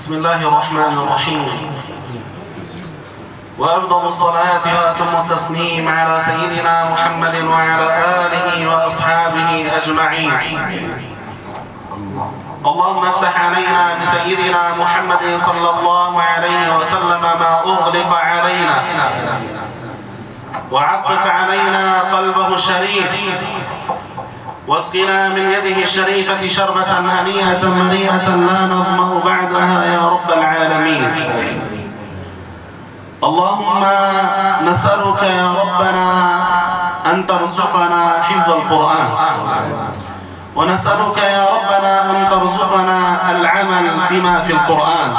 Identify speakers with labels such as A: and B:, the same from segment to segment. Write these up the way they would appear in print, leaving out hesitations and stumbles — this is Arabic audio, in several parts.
A: بسم الله الرحمن الرحيم. وأفضل الصلاة وأتم التسليم على سيدنا محمد وعلى آله وأصحابه أجمعين. اللهم افتح علينا بسيدنا محمد صلى الله عليه وسلم ما أغلق علينا، وعطف علينا قلبه الشريف، واسقنا من يده الشريفة شربة هنيئة مريئة لا نظمأ بعدها يا رب العالمين. اللهم نسألك يا ربنا أن ترزقنا حفظ القرآن، ونسألك يا ربنا أن ترزقنا العمل بما في القرآن،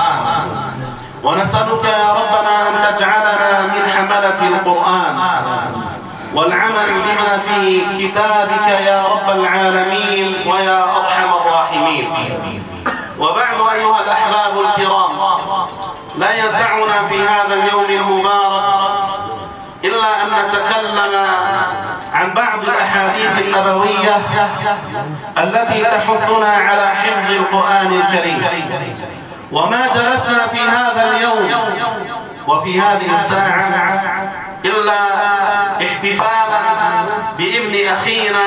A: ونسألك يا ربنا أن تجعلنا من حملة القرآن والعمل بما في كتابك يا رب العالمين ويا أرحم الراحمين. وبعد أيها الأحباب الكرام، لا يسعنا في هذا اليوم المبارك إلا أن نتكلم عن بعض الأحاديث النبوية التي تحثنا على حفظ القرآن الكريم. وما جلسنا في هذا اليوم وفي هذه الساعة إلا احتفالا بابن أخينا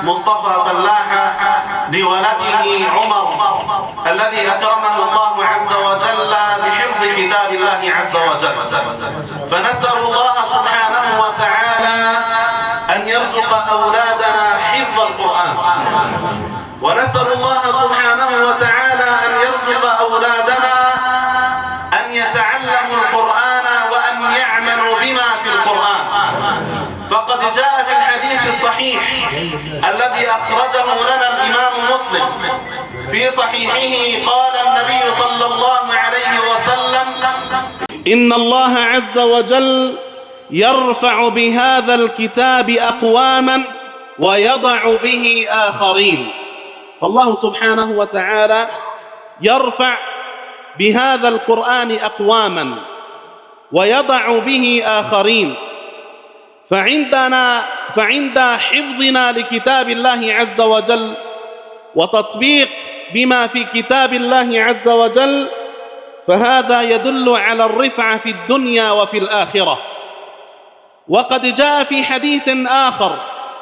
A: مصطفى فلاحة لولده عمر الذي أكرمه الله عز وجل بحفظ كتاب الله عز وجل. فنسأل الله سبحانه وتعالى أن يرزق أولادنا حفظ القرآن، ونسأل الله سبحانه وتعالى أن يرزق أولادنا أن يتعلموا القرآن وأن يعملوا بما في القرآن. فقد جاء في الحديث الصحيح الذي أخرجه لنا الإمام مسلم في صحيحه، قال النبي صلى الله عليه وسلم: إن الله عز وجل يرفع بهذا الكتاب أقواما ويضع به آخرين. فالله سبحانه وتعالى يرفع بهذا القرآن أقواما ويضع به آخرين. فعند حفظنا لكتاب الله عز وجل وتطبيق بما في كتاب الله عز وجل، فهذا يدل على الرفعة في الدنيا وفي الآخرة. وقد جاء في حديث آخر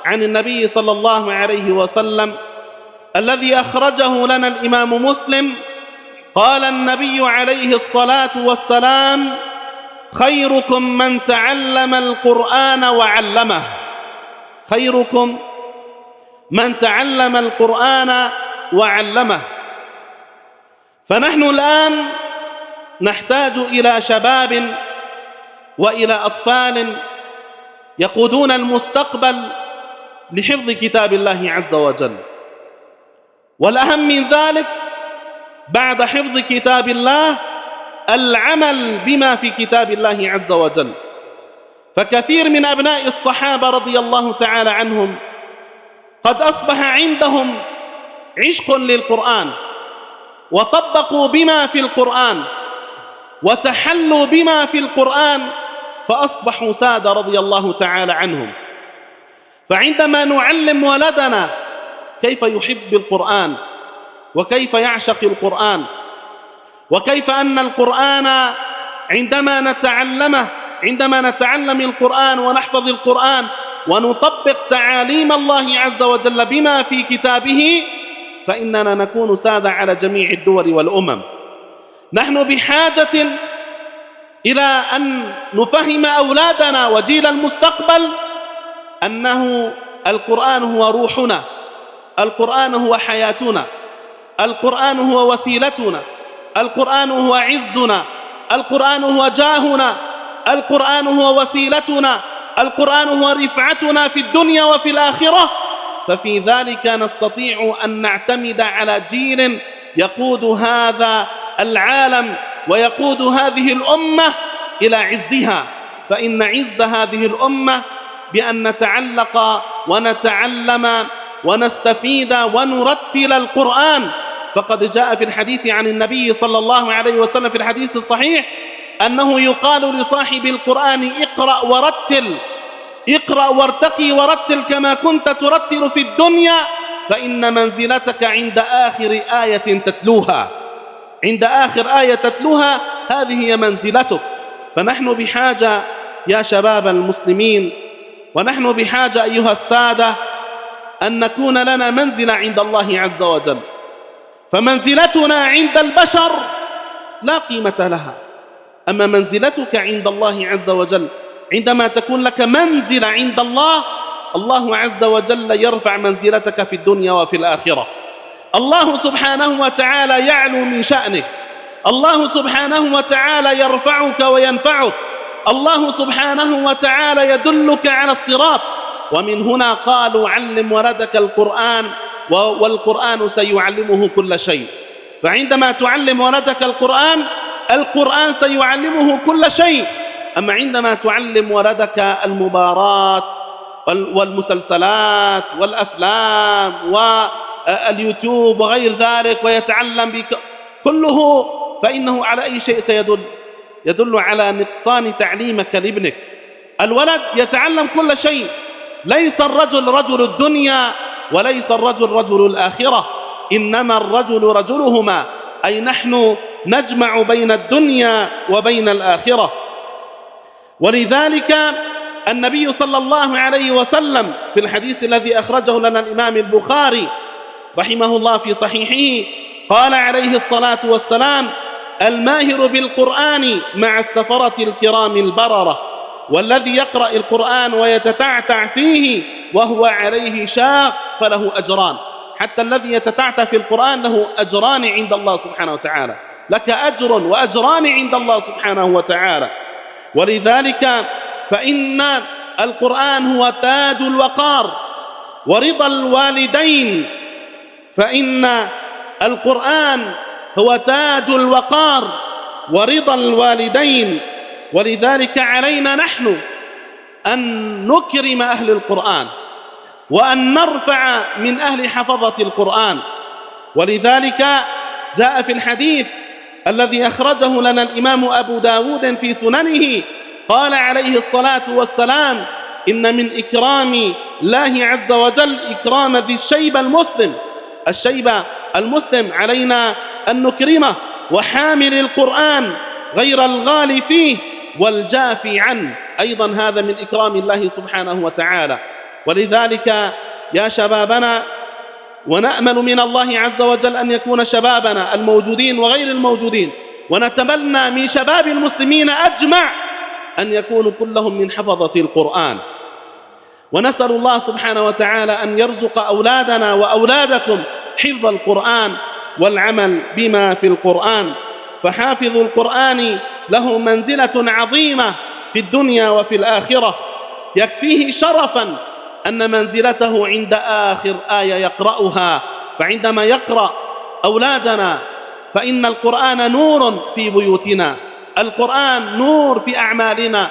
A: عن النبي صلى الله عليه وسلم الذي أخرجه لنا الإمام مسلم، قال النبي عليه الصلاة والسلام: خيركم من تعلم القرآن وعلمه. خيركم من تعلم القرآن وعلمه. فنحن الآن نحتاج إلى شباب وإلى أطفال يقودون المستقبل لحفظ كتاب الله عز وجل. والأهم من ذلك بعد حفظ كتاب الله العمل بما في كتاب الله عز وجل. فكثير من أبناء الصحابة رضي الله تعالى عنهم قد أصبح عندهم عشق للقرآن، وطبقوا بما في القرآن وتحلوا بما في القرآن، فأصبحوا سادة رضي الله تعالى عنهم. فعندما نعلم ولدنا كيف يحب القرآن وكيف يعشق القرآن، وكيف أن القرآن عندما نتعلم القرآن ونحفظ القرآن ونطبق تعاليم الله عز وجل بما في كتابه، فإننا نكون سادة على جميع الدول والأمم. نحن بحاجة إلى أن نفهم أولادنا وجيل المستقبل أنه القرآن هو روحنا، القرآن هو حياتنا، القرآن هو وسيلتنا، القرآن هو عزنا، القرآن هو جاهنا، القرآن هو وسيلتنا، القرآن هو رفعتنا في الدنيا وفي الآخرة. ففي ذلك نستطيع أن نعتمد على جيل يقود هذا العالم ويقود هذه الأمة إلى عزها. فإن عز هذه الأمة بأن نتعلق ونتعلم ونستفيد ونرتل القرآن. فقد جاء في الحديث عن النبي صلى الله عليه وسلم في الحديث الصحيح أنه يقال لصاحب القرآن: اقرأ ورتل، اقرأ وارتقي ورتل كما كنت ترتل في الدنيا، فإن منزلتك عند آخر آية تتلوها. عند آخر آية تتلوها هذه هي منزلتك. فنحن بحاجة يا شباب المسلمين، ونحن بحاجة أيها السادة أن نكون لنا منزلة عند الله عز وجل. فمنزلتنا عند البشر لا قيمة لها، أما منزلتك عند الله عز وجل عندما تكون لك منزلة عند الله، الله عز وجل يرفع منزلتك في الدنيا وفي الآخرة. الله سبحانه وتعالى يعلو من شأنك، الله سبحانه وتعالى يرفعك وينفعك، الله سبحانه وتعالى يدلك على الصراط. ومن هنا قالوا علم ولدك القرآن والقرآن سيعلمه كل شيء. فعندما تعلم ولدك القرآن، القرآن سيعلمه كل شيء. أما عندما تعلم ولدك المباراة والمسلسلات والأفلام واليوتيوب وغير ذلك ويتعلم كله، فإنه على أي شيء سيدل؟ يدل على نقصان تعليمك لابنك. الولد يتعلم كل شيء. ليس الرجل رجل الدنيا وليس الرجل رجل الآخرة، إنما الرجل رجلهما، أي نحن نجمع بين الدنيا وبين الآخرة. ولذلك النبي صلى الله عليه وسلم في الحديث الذي أخرجه لنا الإمام البخاري رحمه الله في صحيحه قال عليه الصلاة والسلام: الماهر بالقرآن مع السفرة الكرام البررة، والذي يقرأ القرآن ويتتعتع فيه وهو عليه شاق فله أجران. حتى الذي يتتعتع في القرآن له أجران عند الله سبحانه وتعالى، لك أجر وأجران عند الله سبحانه وتعالى. ولذلك فإن القرآن هو تاج الوقار ورضا الوالدين، فإن القرآن هو تاج الوقار ورضا الوالدين. ولذلك علينا نحن أن نكرم أهل القرآن وأن نرفع من أهل حفظة القرآن. ولذلك جاء في الحديث الذي أخرجه لنا الإمام أبو داود في سننه قال عليه الصلاة والسلام: إن من إكرام الله عز وجل إكرام ذي الشيبة المسلم. الشيبة المسلم علينا أن نكرمه، وحامل القرآن غير الغالي فيه والجافي عنه، أيضا هذا من إكرام الله سبحانه وتعالى. ولذلك يا شبابنا، ونأمل من الله عز وجل أن يكون شبابنا الموجودين وغير الموجودين، ونتمنى من شباب المسلمين أجمع أن يكونوا كلهم من حفظة القرآن. ونسأل الله سبحانه وتعالى أن يرزق أولادنا وأولادكم حفظ القرآن والعمل بما في القرآن. فحافظ القرآن له منزلة عظيمة في الدنيا وفي الآخرة. يكفيه شرفاً أن منزلته عند آخر آية يقرأها. فعندما يقرأ أولادنا فإن القرآن نور في بيوتنا، القرآن نور في أعمالنا،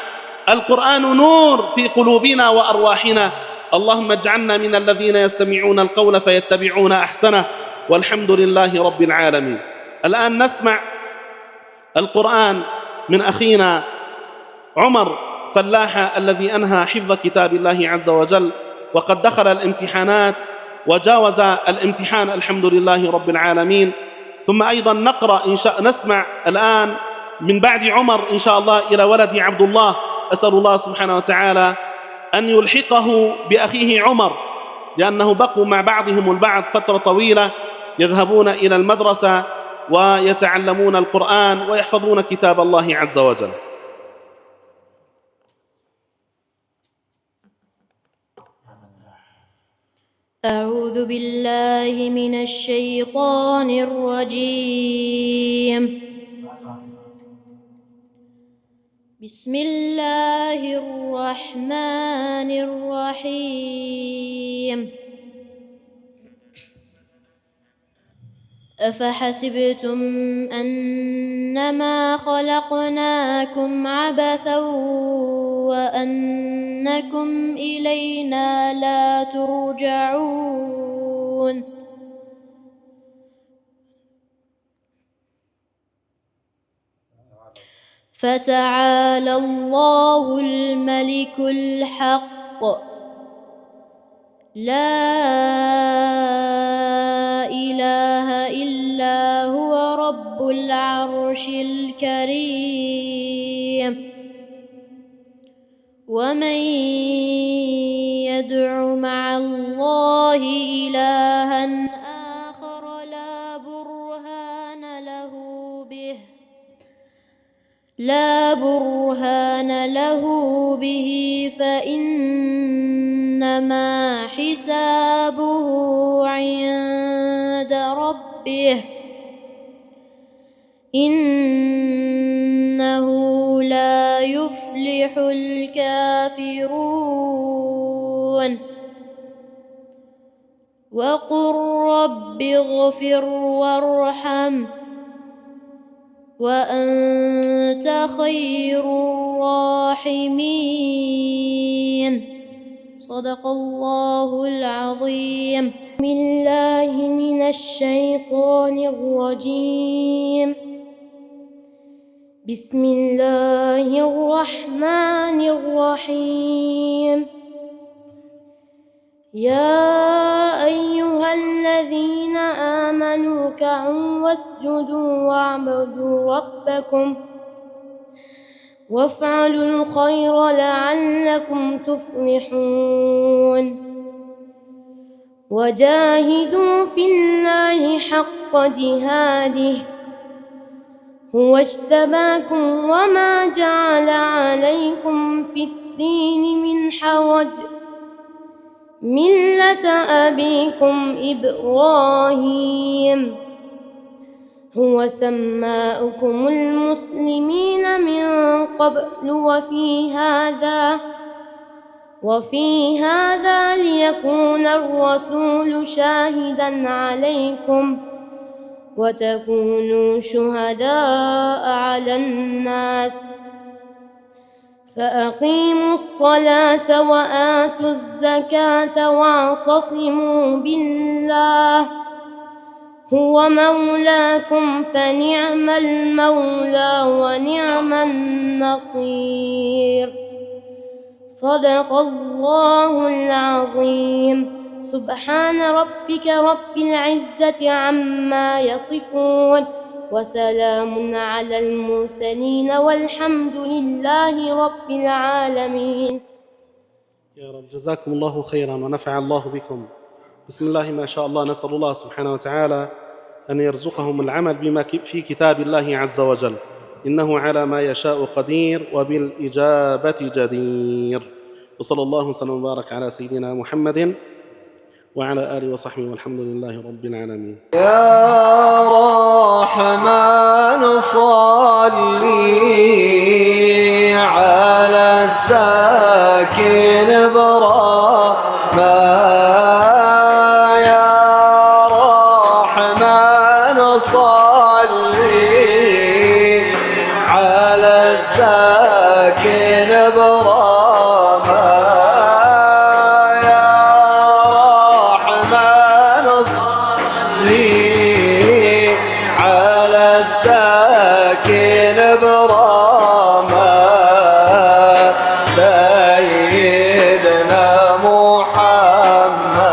A: القرآن نور في قلوبنا وأرواحنا. اللهم اجعلنا من الذين يستمعون القول فيتبعون أحسنه، والحمد لله رب العالمين. الآن نسمع القرآن من أخينا عمر فلاحة الذي أنهى حفظ كتاب الله عز وجل، وقد دخل الامتحانات وجاوز الامتحان الحمد لله رب العالمين. ثم أيضا نسمع الآن من بعد عمر إن شاء الله إلى ولد عبد الله. أسأل الله سبحانه وتعالى أن يلحقه بأخيه عمر، لأنه بقوا مع بعضهم البعض فترة طويلة يذهبون إلى المدرسة ويتعلمون القرآن ويحفظون كتاب الله عز وجل.
B: أعوذ بالله من الشيطان الرجيم. بسم الله الرحمن الرحيم. أفحسبتم أنما خلقناكم عبثا وأنكم إلينا لا ترجعون. فتعالى الله الملك الحق، لا إله إلا هو رب العرش الكريم. ومن يدع مع الله إلها آخر لا برهان له به فإنما حسابه عند ربه إنه لا يفلح الكافرون. وقل رب اغفر وارحم وأنت خير الراحمين. صدق الله العظيم. بسم الله من الشيطان الرجيم. بسم الله الرحمن الرحيم. يا أيها الذين آمنوا اركعوا واسجدوا واعبدوا ربكم وافعلوا الخير لعلكم تفلحون. وجاهدوا في الله حق جهاده هو اجتباكم وما جعل عليكم في الدين من حرج ملة أبيكم إبراهيم هو سماؤكم المسلمين من قبل وفي هذا ليكون الرسول شاهدا عليكم وتكونوا شهداء على الناس. فأقيموا الصلاة وآتوا الزكاة واعتصموا بالله هو مولاكم فنعم المولى ونعم النصير. صدق الله العظيم. سبحان ربك رب العزة عما يصفون وسلام على المرسلين والحمد لله رب العالمين.
A: يا رب جزاكم الله خيرا ونفع الله بكم. بسم الله ما شاء الله. نسأل الله سبحانه وتعالى أن يرزقهم العمل بما في كتاب الله عز وجل، إنه على ما يشاء قدير وبالإجابة جدير. وصلى الله وسلم وبارك على سيدنا محمد وعلى آله وصحبه والحمد لله رب العالمين.
C: يا رحمن صلي على الساكن إبراهيم. يا رحمن صلي على الساكن إبراهيم. ساكن برامة سيدنا محمد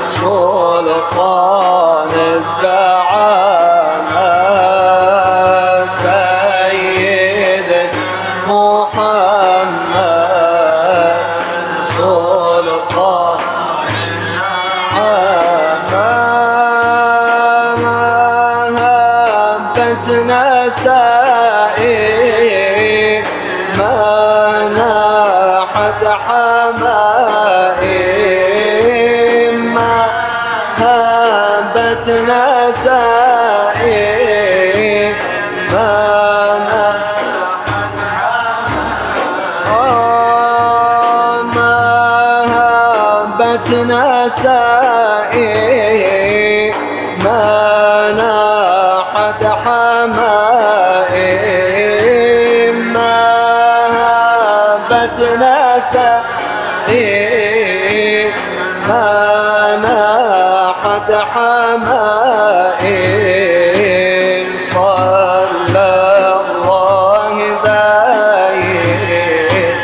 C: سلطان الزعامة سيدنا محمد سلطان نسائي ما ناحت حمائم ما هبت نسائي ما ناحت حمائم ما هبت نسائي ما ناحت حمائم ما هبت نسائي ما ناحت حمائم. صلى الله دايم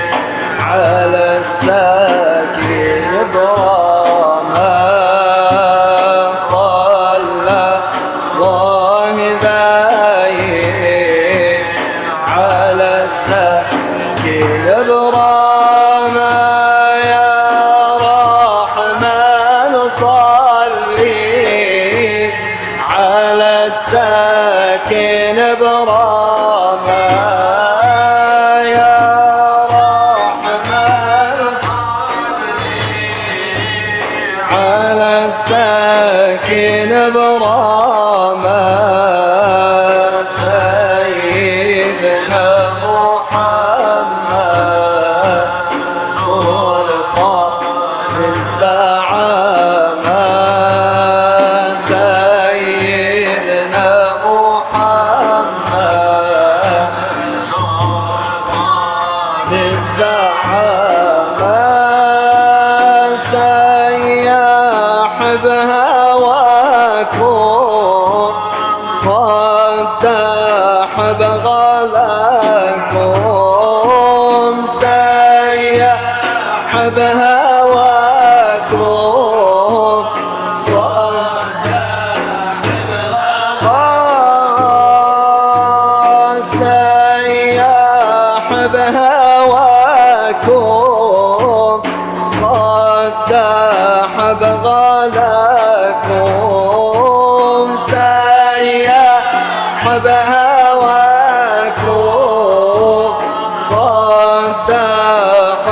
C: على الساكن إبراهيم ساكن براما يا رحمن على الساكن براما سيدنا محمد سلطان الزعامة سيدنا محمد سلطان الزعامة سياح بهواكم صدح بغلاكم سياح بهواكم صدح بغلاكم سياح بهواكم صدح بغلاكم سياح بهواكم صدح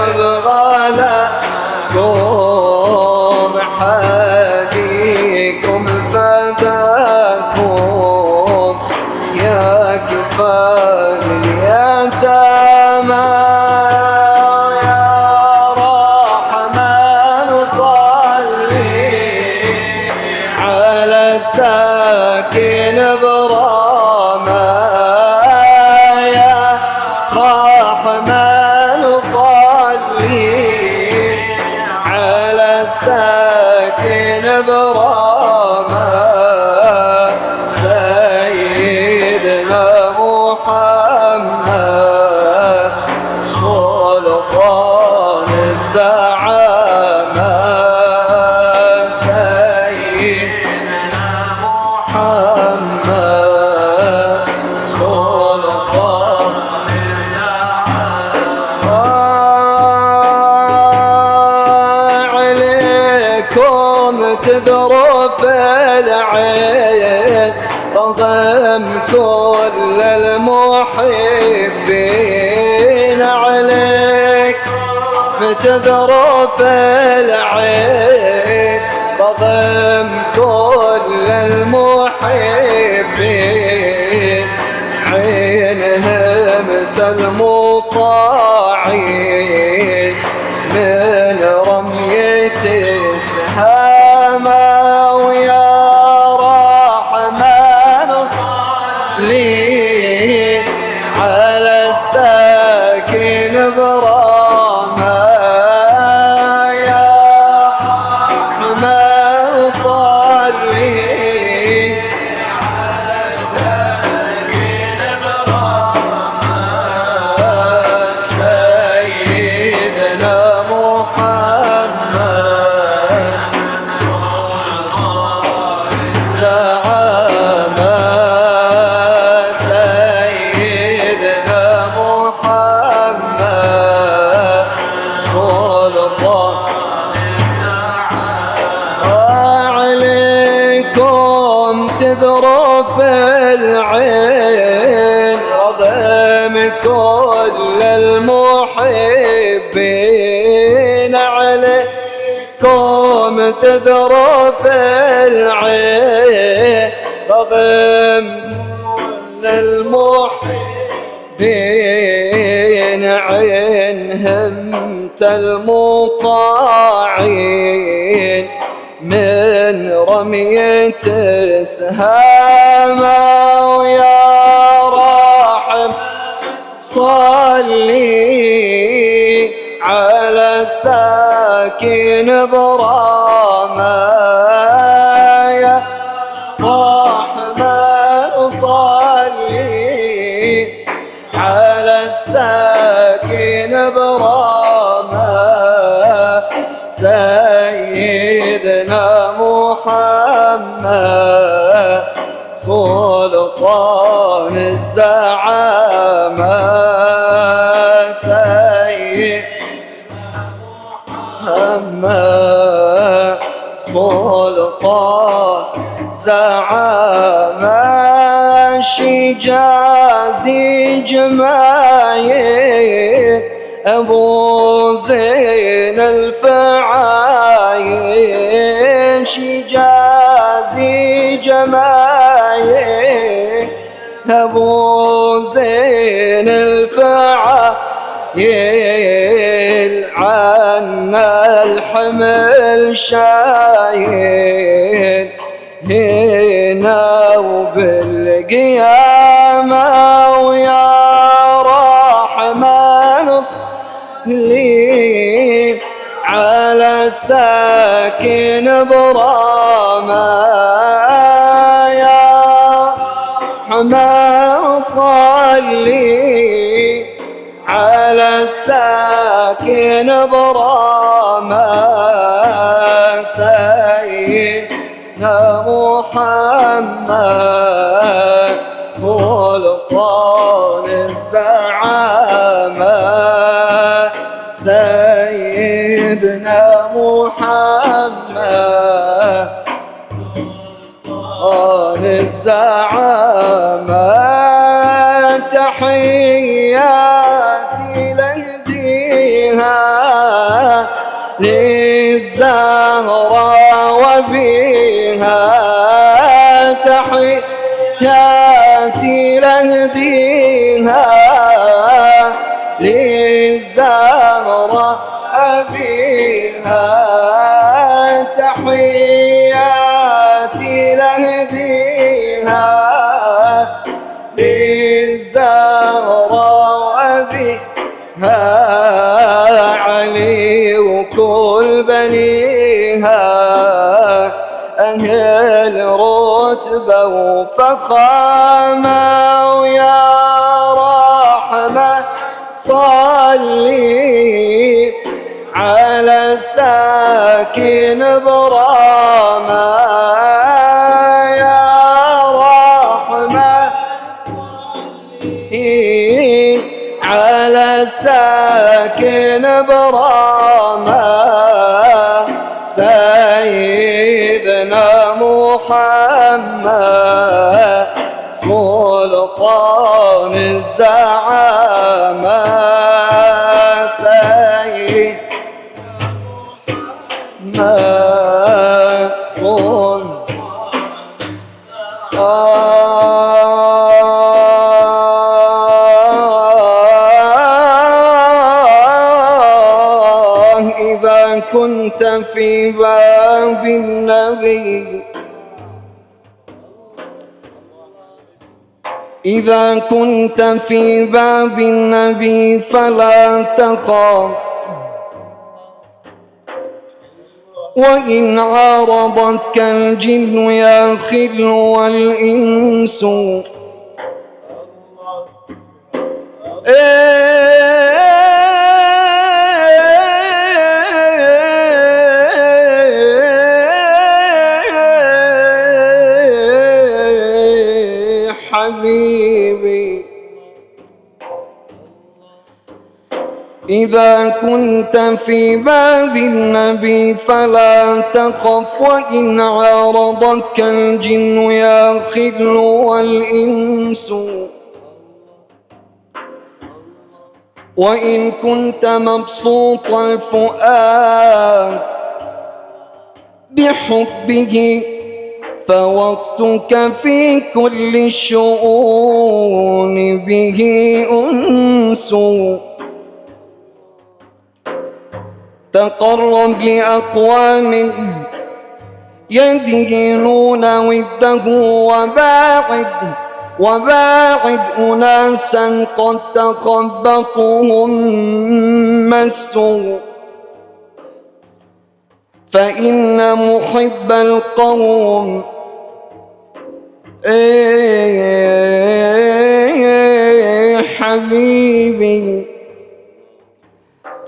C: بغلاكم حديكم فداكم يا كفان اليتامى يا رحمن صلي على الساكن براما يا رحمن صلي على الساكن براما سيدنا محمد سلطان الزعامة سيدنا محمد سلطان الزعامة عليكم تذرف العين رغم كل المحبين عليك بتذرف العين رغم كل المحبين عينهم المطاعين من رمية سهامة ويا رحمن صلي على الساكن براما يا رحمن صلي على الساكن براما سيدنا محمد سلطان الزعامة سيدنا محمد سلطان عليكم تذرف العين رغم كل المحبين عليكم تذرف العين رغم كل المحبين عينهم المطاعين من رمية سهامة ويا رحم صلي على الساكن براما يا رحمن صلي على الساكن براما سيدنا محمد سلطان الزعامة سيدنا محمد سلطان زعامة شجازي جمايل أبو زين الفعايل شجازي جمايل أبو زين الفعايل عنا الحمل شايل هنا وبالقيامة ويا رحمن صلي على الساكن برامة يا رحمن صلي على الساكن برامة سيدنا محمد سلطان الزعامة سيدنا محمد سلطان الزعامة تحياتي لهديها للزهراء وبها تحياتي لهديها للزهراء بها تحياتي لهديها للزهراء بها علي وكل بنيها أهل رتبة وفخامة ويا رحمة صلي على الساكن برامة يا رحمة على الساكن برامة سيدنا محمد سلطان الزعامة سيدنا محمد سلطان إذا كنت في باب النبي إذا كنت في باب النبي فلا تخاف وإن عارضتك الجن يا خل والإنس حبيبي إذا كنت في باب النبي فلا تخف وإن عارضتك الجن يا خل والإنس وإن كنت مبسوط الفؤاد بحبه فوقتك في كل الشؤون به أنس تقرب لأقوام يدينون وده وباعد أناسا قد تخبطهم مسوا فإن محب القوم حبيبي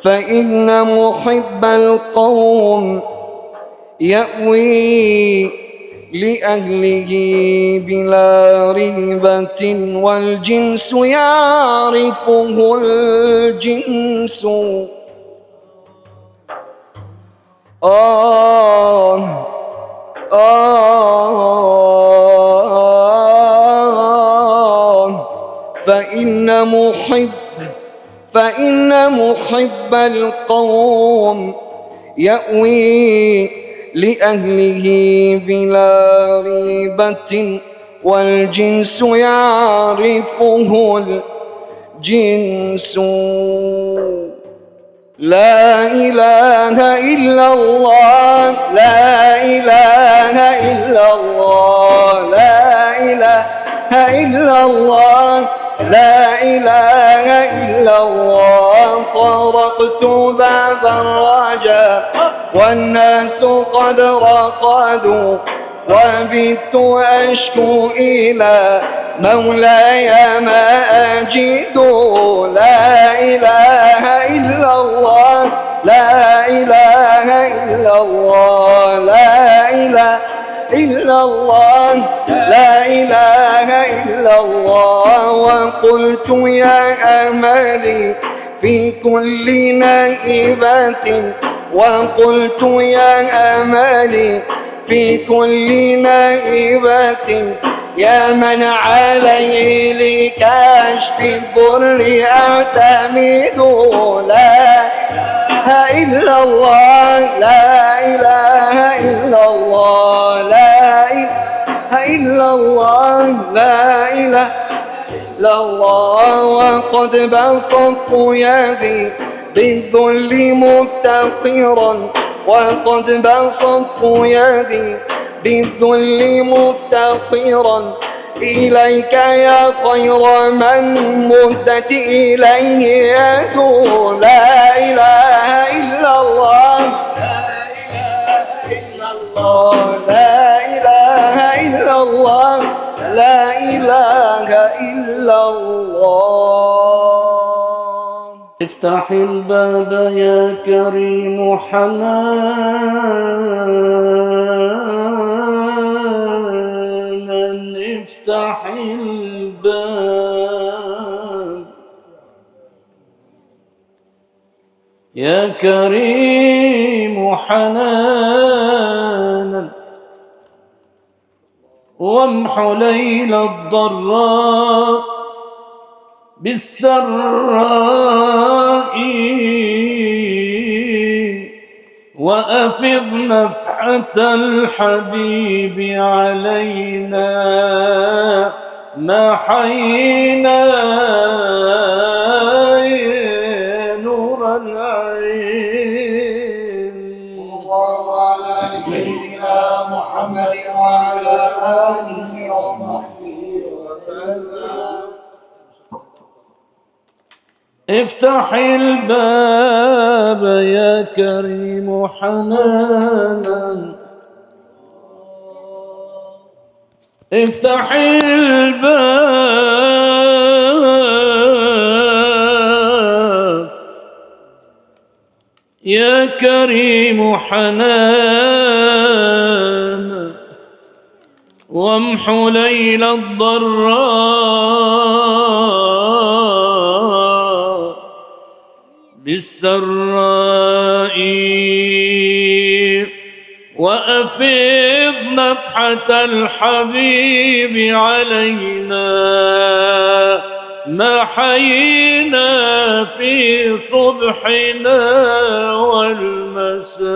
C: فإن محب القوم يأوي لأهله بلا ريبة والجنس يعرفه الجنس فإن محب القوم يأوي لأهله بلا ريبة والجنس يعرفه الجنس. لا إله إلا الله، لا إله إلا الله، لا إله إلا الله، لا إله إلا الله. طرقت باب الرجاء والناس قد رقدوا، وبت أشكو إلى مولاي ما أجد. لا إله إلا الله، لا إله إلا الله، لا إله إلا الله، لا إله إلا الله. وقلت يا أملي في كل نائبة، وقلت يا أملي في كل نائبة، يا من عليه لكشف الضر أعتمد. لا إله إلا الله، لا إله إلا الله، لا إله إلا الله، لا إله إلا الله. وقد بسطت يدي بالذل مفتقرا، وقد بسطت يدي بالذل مفتقرا إليك يا خير من مدت إليه يد. لا إله إلا الله، لا إله إلا الله، لا إله إلا الله.
D: افتح الباب يا كريم حنانا، افتح الباب يا كريم حنانا، وامح ليل الضراء بالسراء، وأفض نفحة الحبيب علينا ما حيينا نور العين.
C: صلى الله على سيدنا محمد وعلى آله وصحبه وسلم.
D: افتح الباب يا كريم حنانا، افتح الباب يا كريم حنانا، وامح ليل الضراء بالسراء، وأفض نفحة الحبيب علينا ما حيينا في صبحنا والمساء.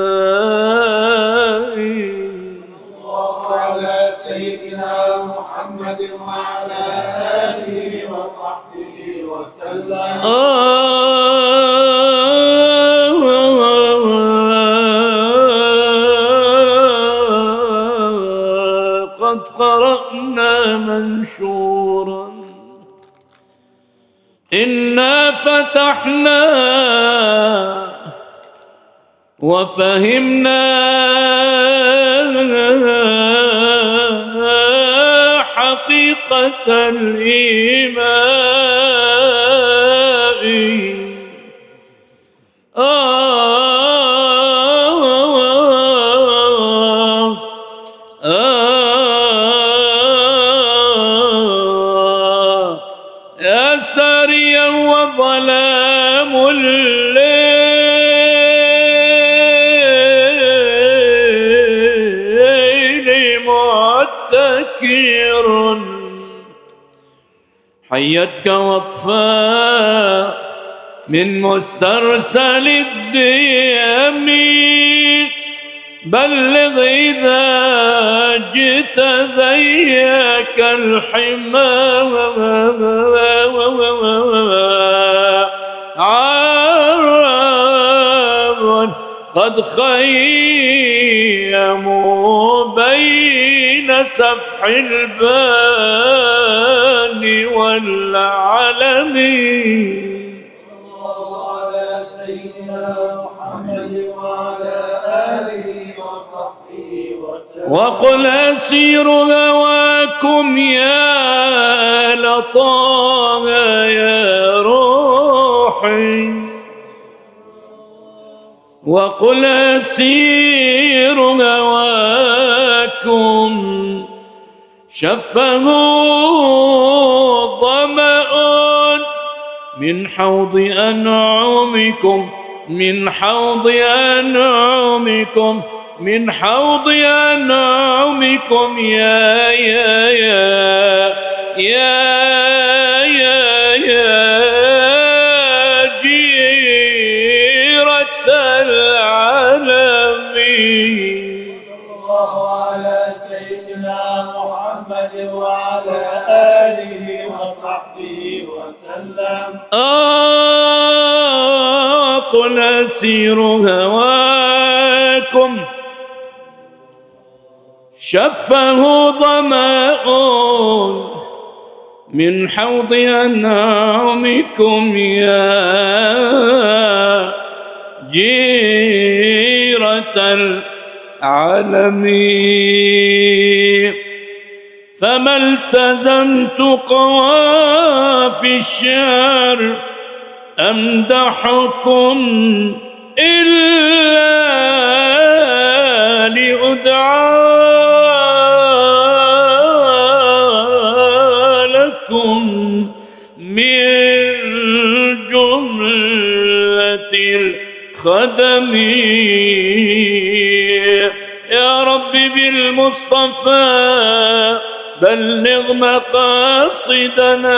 E: الله على سيدنا محمد وعلى آله وصحبه وسلم.
D: قد قرأنا منشورا إنا فتحنا وفهمنا حقيقة الإيمان. يا ساريا وظلام الليل معتكر، حيتك وطفا من مسترسل الديم، بلغ إذا جئت ذيك الحمام عرب قد خيموا بين سفح البان والعلم.
E: على سيدنا محمد وعلى آله وصحبه وسلم.
D: وقل أسير هواكم يا لطه يا روحي، وقل أسير هواكم شفه ظمأ من حوض أنعمكم، من حوض أنعمكم، من حوض أنعمكم يا يا يا يا يا يا جيرة العالمين.
E: الله على سيدنا محمد وعلى آله وصحبه وسلم.
D: قل أسير هواكم شفه ظمأ من حوض أنعمكم يا جيرة العالمين. فما التزمت قوافي الشعر أمدحكم إلا لأدعى لكم من جملة الخدم. يا رب بالمصطفى بلغ مقاصدنا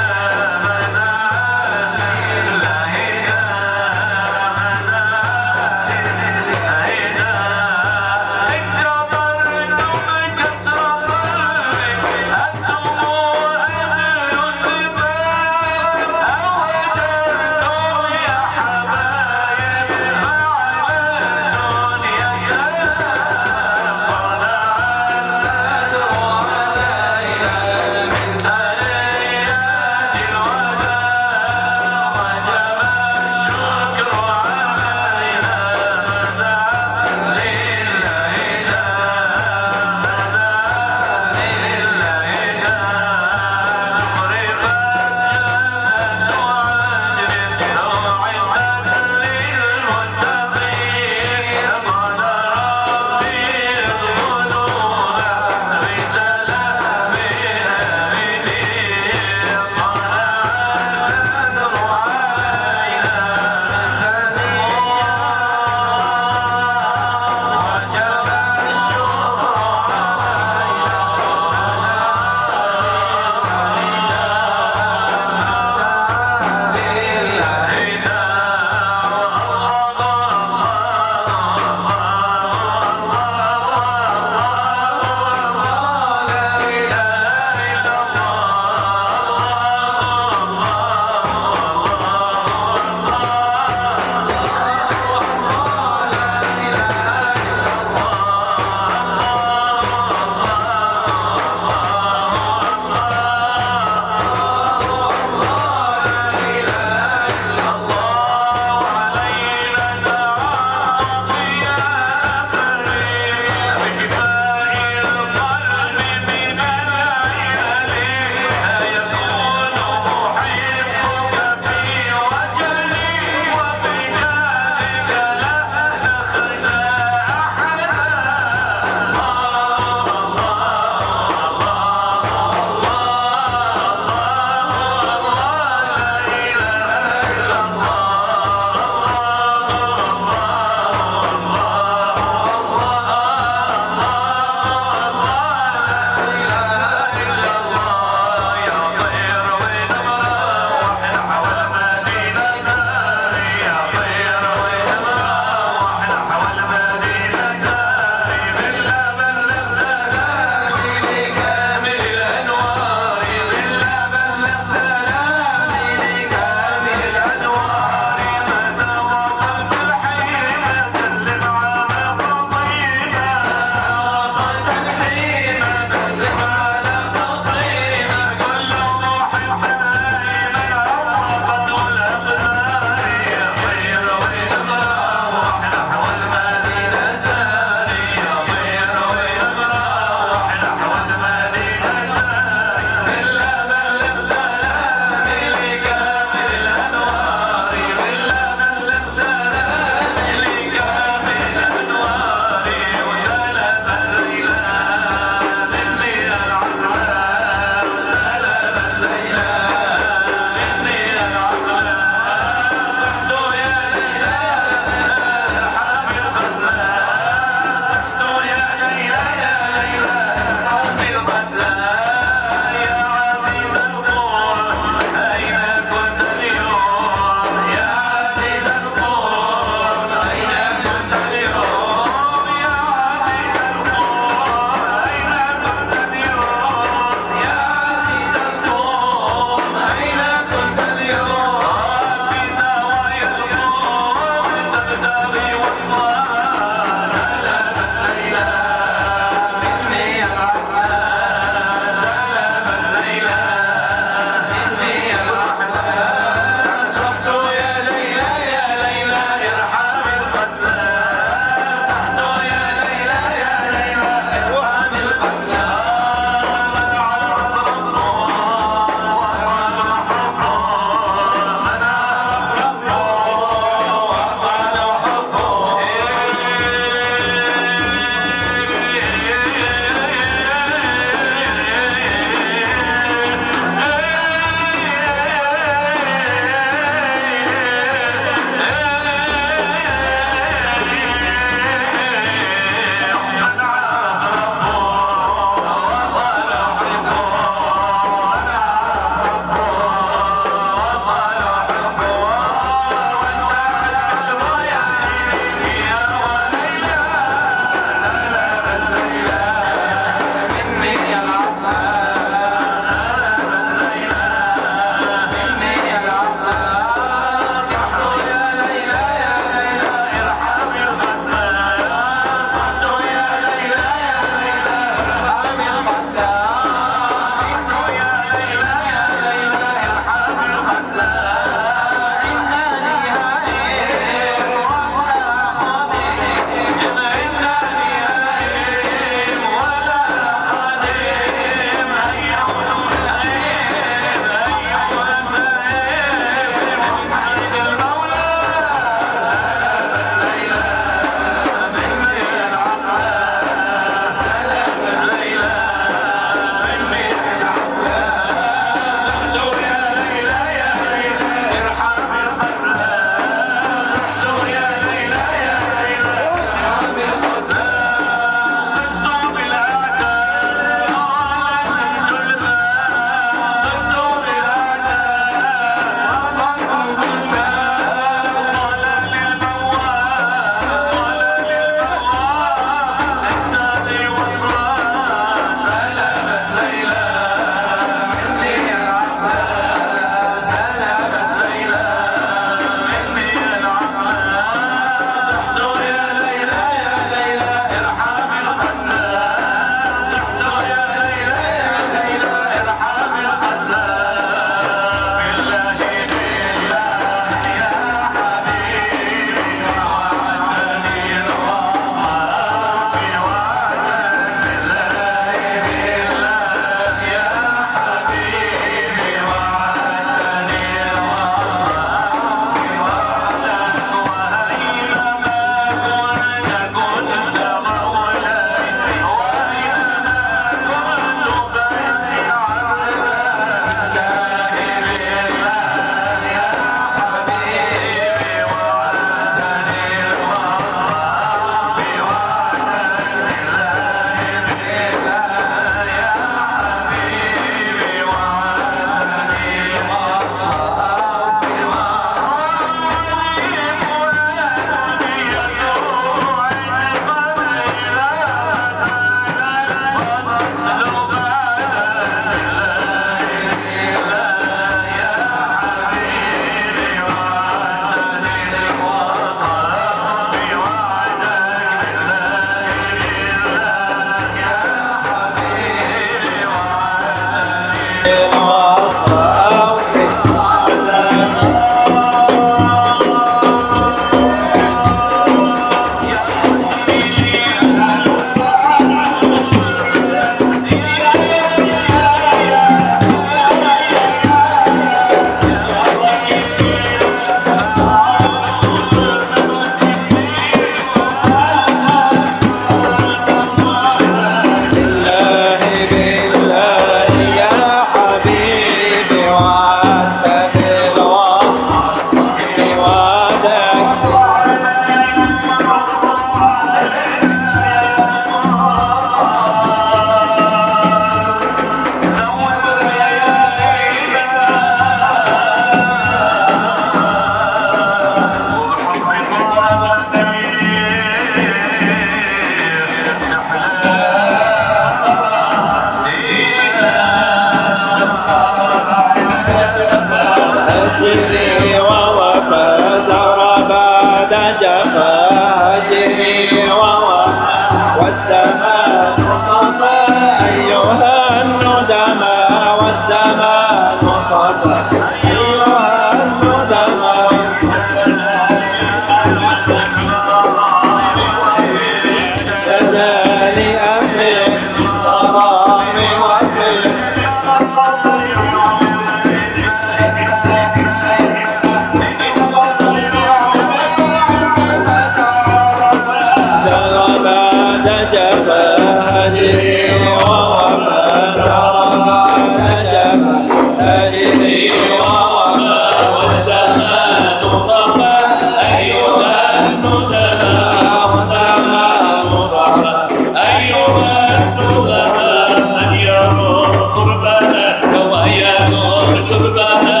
D: أيها الندماء من يروم قربنا وينور شربنا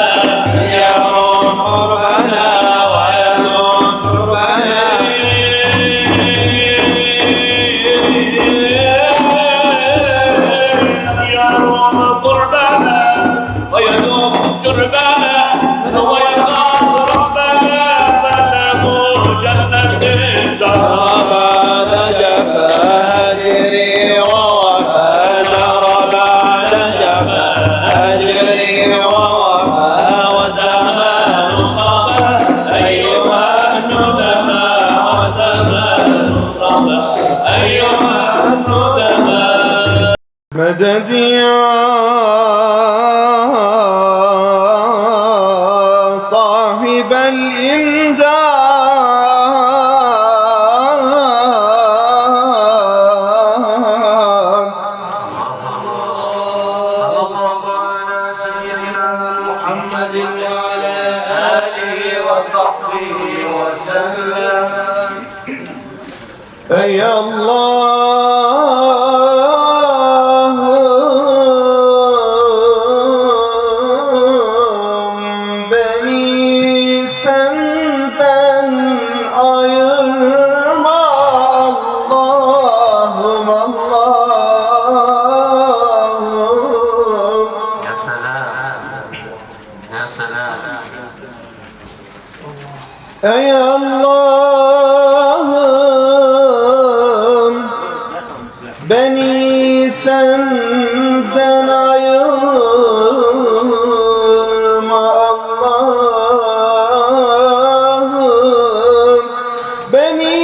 E: يروم قربنا وينور شربنا
D: يروم قربنا وينور شربنا ويخاف ربنا فله جنة
E: بعد جفا هجري ووفى نار بعد جفا هجري ووفى
D: وزمان صبا أيها الندماء وزمان صبا أيها الندماء
F: مدد يا صاحب الإمداد
E: محمد وعلى آله وصحبه وسلم
F: يا الله beni senden ayırma Allah'ım Allah'ım
G: يا سلام يا سلام
F: ey Allah'ım beni senden ayırma Allah'ım beni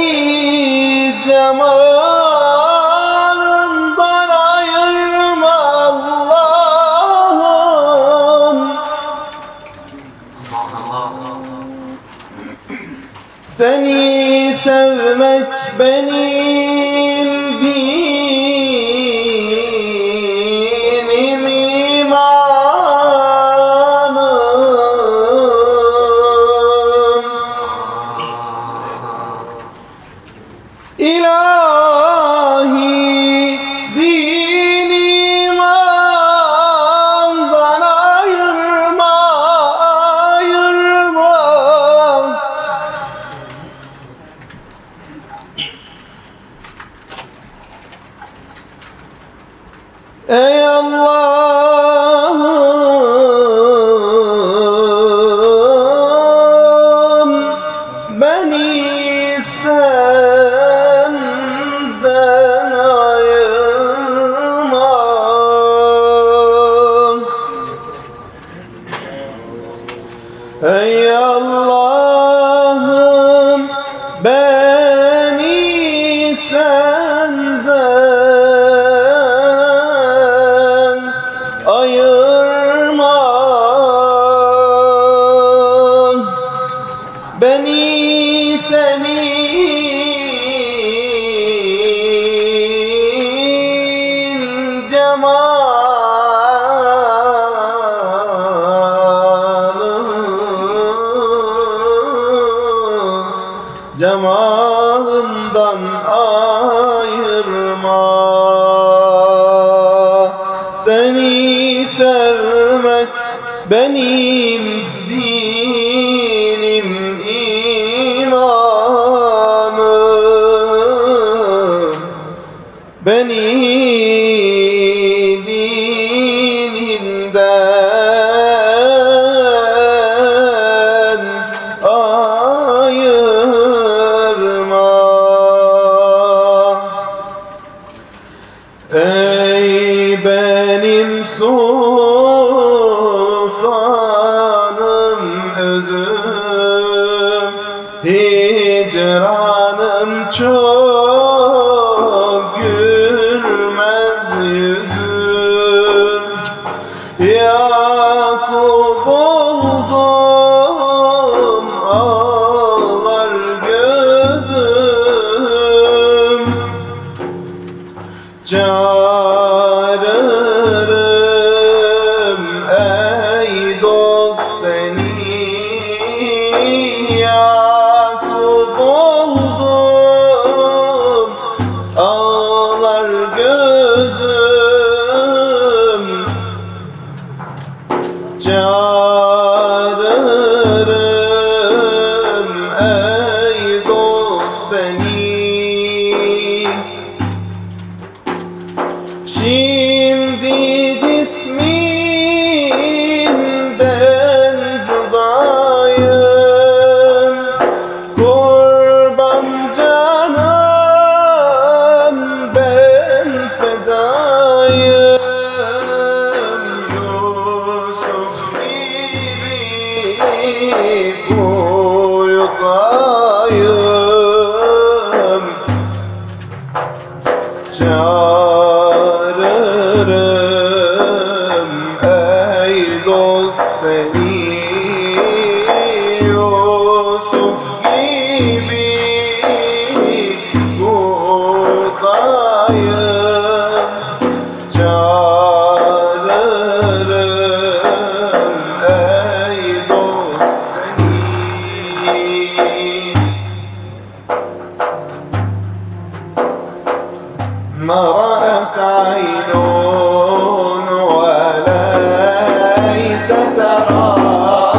F: cemalından ayırma Allah'ım seni sevmek benim dinim imanım İlahi din imandan ayırma ayırma ey Allah'ım beni senden ayırma ey Allah'ım beni senden ayırma beni senin cemalından ayırma seni sevmek benim dinim imanım beni dininden ayırma ey benim sultanım özüm hicranım çok gülmez yüzüm Yakup oldum ağlar gözüm çağırırım ey dost seni Yakup oldum ağlar gözüm çağırırım ey dost seni. Şimdi cisminden cudayım, kurban canan ben fedayım. Yusuf gibi boyutayım, çağırırım ey dost seni. Yusuf gibi buradayım, çağırırım ey dost seni. ما رأت عين وليس ترى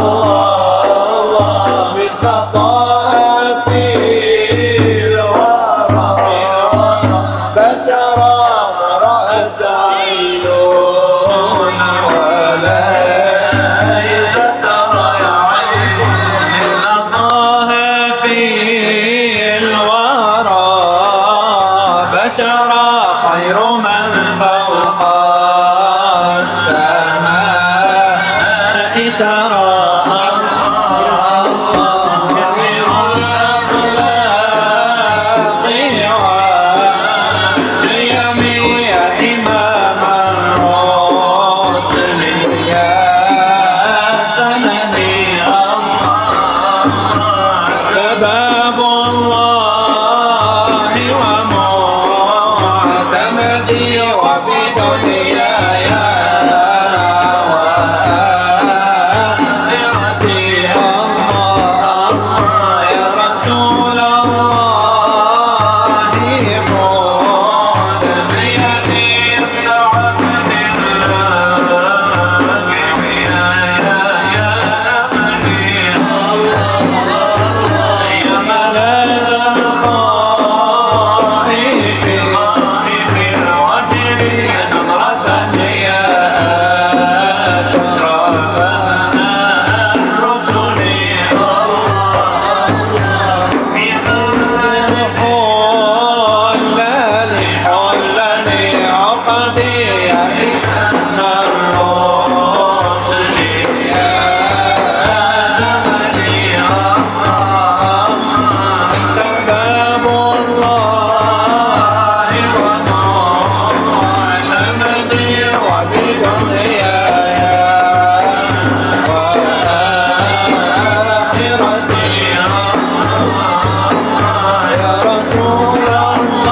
F: الله مثل طه في الورى بشرا. ما رأت عين وليس ترى
E: مثل طه في الورى بشرا خير من فوق السماء سرى. كثير الأخلاق والشيم يا إمام الرسل يا سندي باب الله ومعتمدي وبدنياي وآخرتي. الله يا رسول الله خذ بيدي ابن عبد الله يا أمني. يا ملاذ الخائفين وجهي نظرة يا أشرف الرسل. في ظل الخلل حلني عقدي يا ابن الرسل يا زمني. أنت باب الله ومعتمدي وبدنياي وآخرتي. يا رسول الله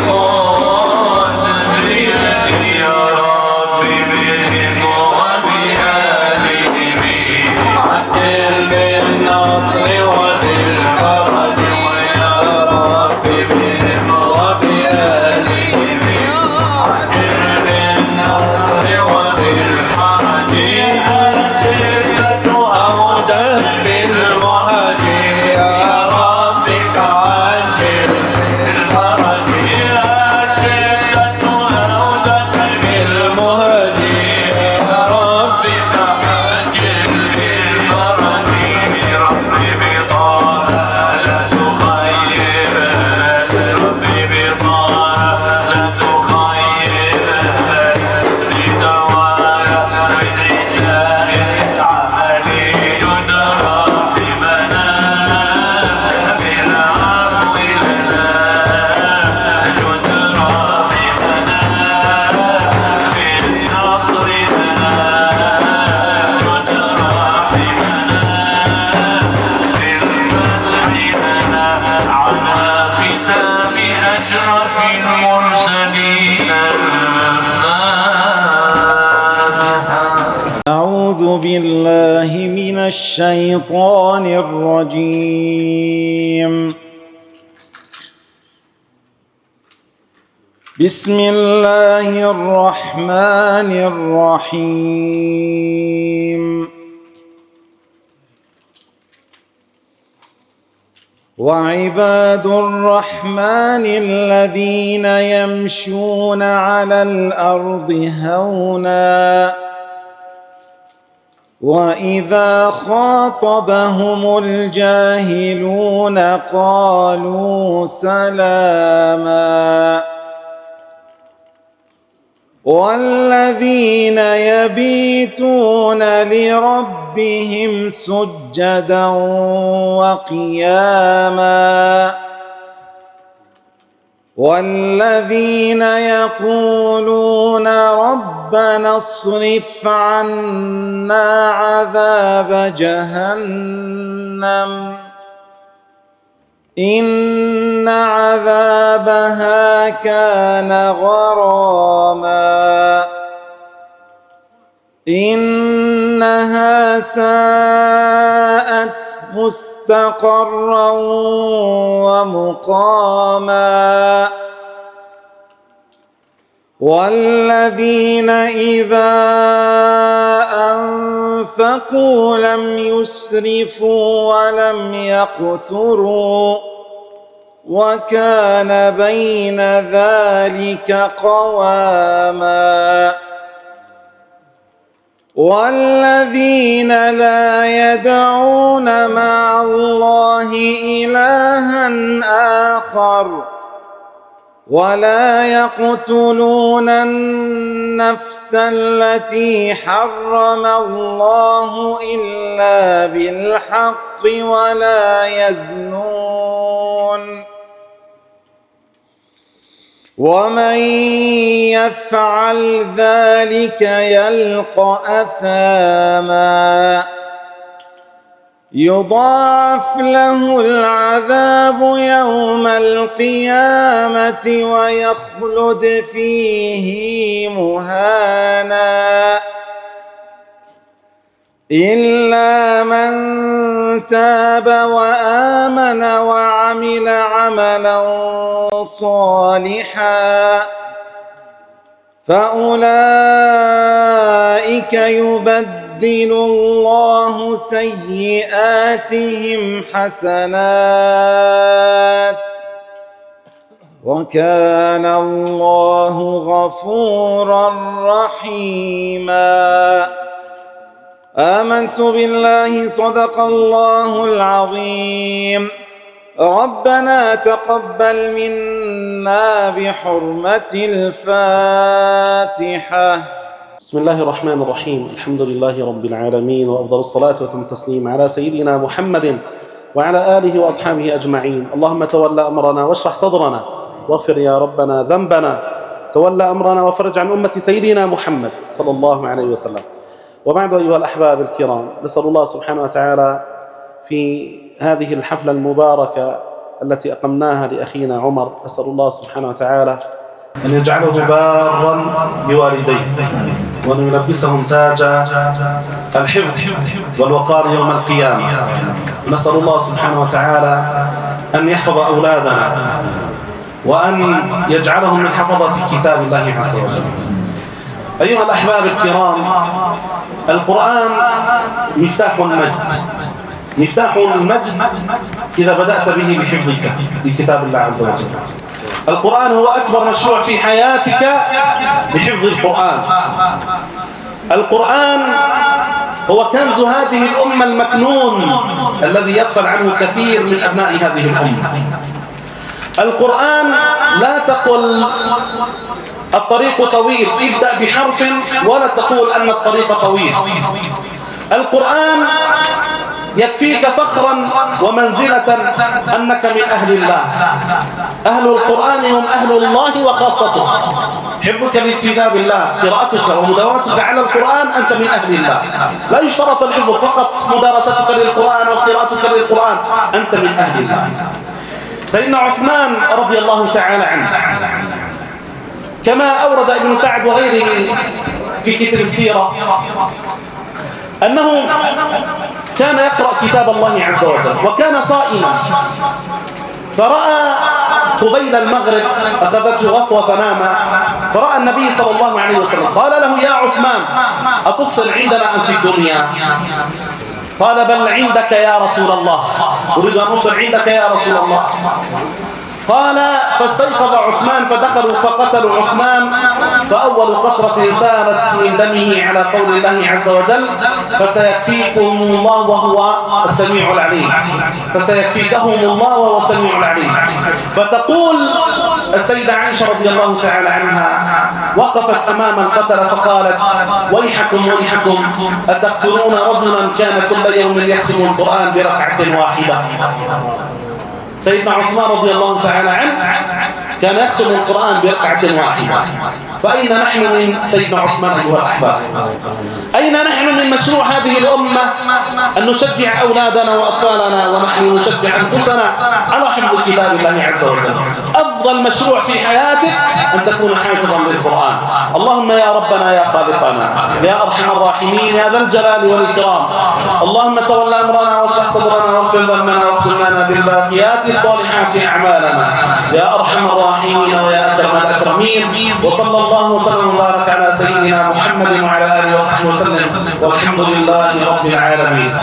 E: خذ بيدي يا ربي بهم وبآلهم. عجل بالنصر وبالفرج يا ربي بهم وبآلهم. عجل بالنصر وبالفرج الجنة أودت بالمهج يا ربي فعجل بالفرج. الجنة أودت بالمهج يا ربي فعجل بالفرج. ربي بطه لا تخيب، ربي بطه لا تخيب يسري دوايا من رسالة عملي يدرى بمنام العفو لنا يدرى بمنام النصر لنا يدرى بمنام الفتح لنا على ختام أشرف المرسلين الفاتحة.
H: أعوذ بالله من الشيطان الرجيم. بسم الله الرحمن الرحيم وعباد الرحمن الذين يمشون على الأرض هونا وإذا خاطبهم الجاهلون قالوا سلاما والذين يبيتون لربهم سجدا وقياما والذين يقولون ربنا اصرف عنا عذاب جهنم إن عذابها كان غراما إنها ساءت مستقرا ومقاما والذين إذا أنفقوا لم يسرفوا ولم يقتروا وكان بين ذلك قواما والذين لا يدعون مع الله إلها آخر ولا يقتلون النفس التي حرم الله إلا بالحق ولا يزنون ومن يفعل ذلك يلقى أثاما يضاعف له العذاب يوم القيامة ويخلد فيه مهانا إلا من تاب وآمن وعمل عملا صالحا فأولئك يبدل الله سيئاتهم حسنات وكان الله غفورا رحيما آمنت بالله صدق الله العظيم ربنا تقبل منا بحرمة الفاتحة
A: بسم الله الرحمن الرحيم الحمد لله رب العالمين وأفضل الصلاة وأتم التسليم على سيدنا محمد وعلى آله وأصحابه أجمعين اللهم تولى أمرنا واشرح صدرنا واغفر يا ربنا ذنبنا تولى أمرنا وفرج عن أمة سيدنا محمد صلى الله عليه وسلم وبعد أيها الأحباب الكرام نسأل الله سبحانه وتعالى في هذه الحفلة المباركة التي أقمناها لأخينا عمر نسأل الله سبحانه وتعالى أن يجعله بارا بوالديه وأن يلبسهم تاج الحفظ والوقار يوم القيامة نسأل الله سبحانه وتعالى أن يحفظ أولادنا وأن يجعلهم من حفظة كتاب الله عز وجل أيها الأحباب الكرام القرآن مفتاح المجد مفتاح المجد إذا بدأت به بحفظك لكتاب الله عز وجل القرآن هو أكبر مشروع في حياتك بحفظ القرآن القرآن هو كنز هذه الأمة المكنون الذي يغفل عنه كثير من أبناء هذه الأمة القرآن لا تقل الطريق طويل ابدأ بحرف ولا تقول أن الطريق طويل القرآن يكفيك فخرا ومنزلة أنك من أهل الله أهل القرآن هم أهل الله وخاصته حفظك لكتاب الله قراءتك ومداومتك على القرآن أنت من أهل الله لا يشترط الحفظ فقط مدارستك للقرآن وقراءتك للقرآن أنت من أهل الله سيدنا عثمان رضي الله تعالى عنه كما أورد ابن سعد وغيره في كتاب السيرة أنه كان يقرأ كتاب الله عز وجل وكان صائما فرأى قبيل المغرب أخذته غفوة فنام، فرأى النبي صلى الله عليه وسلم قال له: يا عثمان أتفطر عندنا أم في الدنيا؟ قال: بل عندك يا رسول الله، أريد أن أفطر عندك يا رسول الله. قال: فاستيقظ عثمان فدخلوا فقتلوا عثمان، فأول قطرة سالت من دمه على قول الله عز وجل: فسيكفيكم الله وهو السميع العليم، فسيكفيكهم الله وهو السميع العليم. فتقول السيدة عائشة رضي الله تعالى عنها: وقفت أمام القتلة فقالت: ويحكم ويحكم، أتقتلون رجلا كان كل يوم يختم القرآن بركعة واحدة؟ سيدنا عثمان رضي الله تعالى عنه كان يختم القرآن بركعة واحدة. فأين نحن من سيدنا عثمان أيها الأحباب؟ أين نحن من مشروع هذه الأمة أن نشجع أولادنا وأطفالنا ونحن نشجع أنفسنا على حفظ كتاب الله عز وجل؟ أفضل مشروع في حياتك أن تكون حافظا للقرآن. اللهم يا ربنا يا خالقنا يا أرحم الراحمين يا ذا الجلال والإكرام، اللهم تول أمرنا واشرح صدرنا واغفر ذنبنا واختم لنا بالباقيات الصالحات أعمالنا يا أرحم الراحمين ويا أكرم الأكرمين. وصلى الله وسلم وبارك على سيدنا محمد وعلى آله وصحبه وسلم، والحمد لله رب العالمين.